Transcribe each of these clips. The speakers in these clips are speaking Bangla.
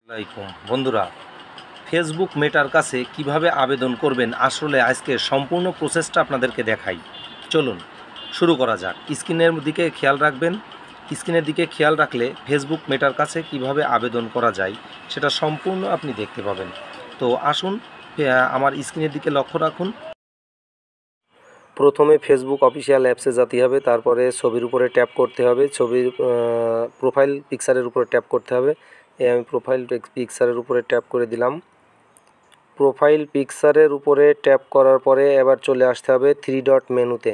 আসসালামাইকুম বন্ধুরা, ফেসবুক মেটার কাছে কিভাবে আবেদন করবেন আসলে আজকে সম্পূর্ণ প্রসেসটা আপনাদেরকে দেখাই। চলুন শুরু করা যাক। স্ক্রিনের দিকে খেয়াল রাখবেন। স্ক্রিনের দিকে খেয়াল রাখলে ফেসবুক মেটার কাছে কিভাবে আবেদন করা যায় সেটা সম্পূর্ণ আপনি দেখতে পাবেন। তো আসুন আমার স্ক্রিনের দিকে লক্ষ্য রাখুন। প্রথমে ফেসবুক অফিসিয়াল অ্যাপসে যেতে হবে, তারপরে ছবির উপরে ট্যাপ করতে হবে, ছবির প্রোফাইল পিকচারের উপরে ট্যাপ করতে হবে। আমি প্রোফাইল পিকচারের উপরে ট্যাপ করে দিলাম। প্রোফাইল পিকচারের উপরে ট্যাপ করার পরে এবার চলে আসতে হবে থ্রি ডট মেনুতে।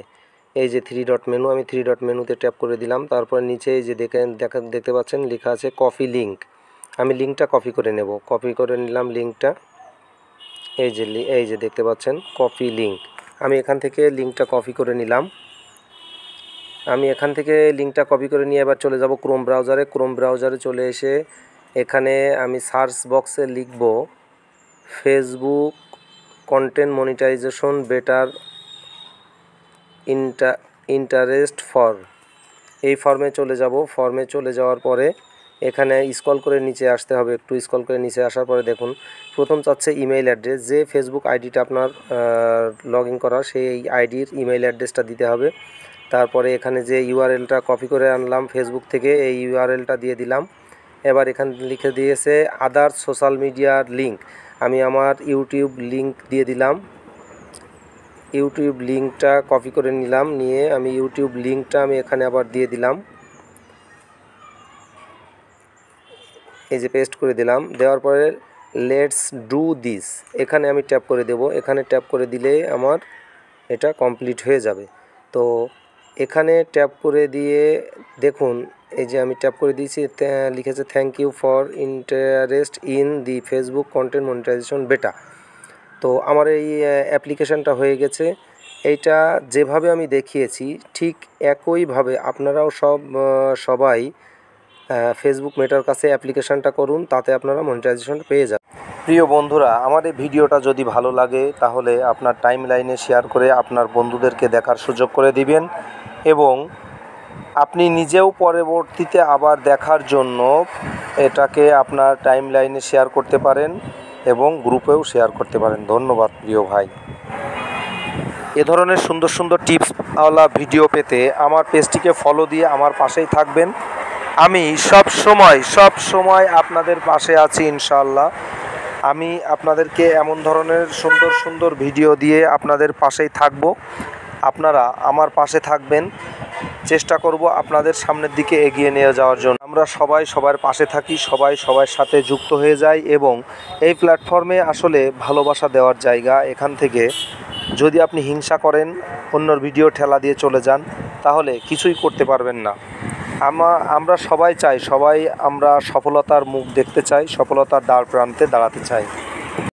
এই যে থ্রি ডট মেনু, আমি থ্রি ডট মেনুতে ট্যাপ করে দিলাম। তারপরে নিচে এই যে দেখতে পাচ্ছেন লেখা আছে কপি লিঙ্ক। আমি লিঙ্কটা কপি করে নেব। কপি করে নিলাম লিঙ্কটা। এই যে দেখতে পাচ্ছেন কপি লিঙ্ক। আমি এখান থেকে লিঙ্কটা কপি করে নিলাম। লিঙ্কটা কপি করে নিয়ে এবার চলে যাব ক্রোম ব্রাউজারে। ক্রোম ব্রাউজারে চলে এসে এখানে আমি সার্চ বক্সে লিখব Facebook content monetization better interest for. এই ফর্মে চলে যাব। ফর্মে চলে যাওয়ার পরে এখানে স্ক্রল করে নিচে আসতে হবে। একটু স্ক্রল করে নিচে আসার পরে দেখুন প্রথম চাচ্ছে ইমেইল অ্যাড্রেস। যে ফেসবুক আইডিটা আপনার লগ ইন করা সেই আইডির ইমেইল অ্যাড্রেসটা দিতে হবে। তারপরে এখানে যে ইউআরএলটা কপি করে আনলাম ফেসবুক থেকে, এই ইউআরএলটা দিয়ে দিলাম। এবার এখানে লিখে দিয়েছে আদার সোশ্যাল মিডিয়ার লিঙ্ক। আমি আমার ইউটিউব লিঙ্ক দিয়ে দিলাম। ইউটিউব লিঙ্কটা কপি করে নিলাম, নিয়ে আমি ইউটিউব লিঙ্কটা আমি এখানে আবার দিয়ে দিলাম। এই যে পেস্ট করে দিলাম। দেওয়ার পরে লেটস ডু দিস এখানে আমি ট্যাপ করে দেব। এখানে ট্যাপ করে দিলে আমার এটা কমপ্লিট হয়ে যাবে। তো এখানে ট্যাপ করে দিয়ে দেখুন এই যে আমি ট্যাপ করে দিয়েছি, লিখেছে thank you for interest in the Facebook content monetization beta. তো আমার এই অ্যাপ্লিকেশানটা হয়ে গেছে। এইটা যেভাবে আমি দেখিয়েছি ঠিক একইভাবে আপনারাও সবাই ফেসবুক মেটার কাছে অ্যাপ্লিকেশানটা করুন, তাতে আপনারা মনিটাইজেশনটা পেয়ে যাবেন। প্রিয় বন্ধুরা, আমার এই ভিডিওটা যদি ভালো লাগে তাহলে আপনার টাইম লাইনে শেয়ার করে আপনার বন্ধুদেরকে দেখার সুযোগ করে দিবেন, এবং আপনি নিজেও পরবর্তীতে আবার দেখার জন্য এটাকে আপনার টাইম লাইনে শেয়ার করতে পারেন এবং গ্রুপেও শেয়ার করতে পারেন। ধন্যবাদ প্রিয় ভাই। এ ধরনের সুন্দর সুন্দর টিপসওয়ালা ভিডিও পেতে আমার পেজটিকে ফলো দিয়ে আমার পাশেই থাকবেন। আমি সব সময় আপনাদের পাশে আছি ইনশাআল্লাহ। আমি আপনাদেরকে এমন ধরনের সুন্দর সুন্দর ভিডিও দিয়ে আপনাদের পাশেই থাকব। আপনারা আমার পাশে থাকবেন। চেষ্টা করব আপনাদের সামনের দিকে এগিয়ে নিয়ে যাওয়ার জন্য। আমরা সবাই সবার পাশে থাকি, সবাই সবার সাথে যুক্ত হয়ে যাই, এবং এই প্ল্যাটফর্মে আসলে ভালোবাসা দেওয়ার জায়গা। এখান থেকে যদি আপনি হিংসা করেন, অন্যর ভিডিও ঠেলা দিয়ে চলে যান, তাহলে কিছুই করতে পারবেন না। আমরা সবাই চাই, আমরা সফলতার মুখ দেখতে চাই, সফলতার দ্বার প্রান্তে দাঁড়াতে চাই।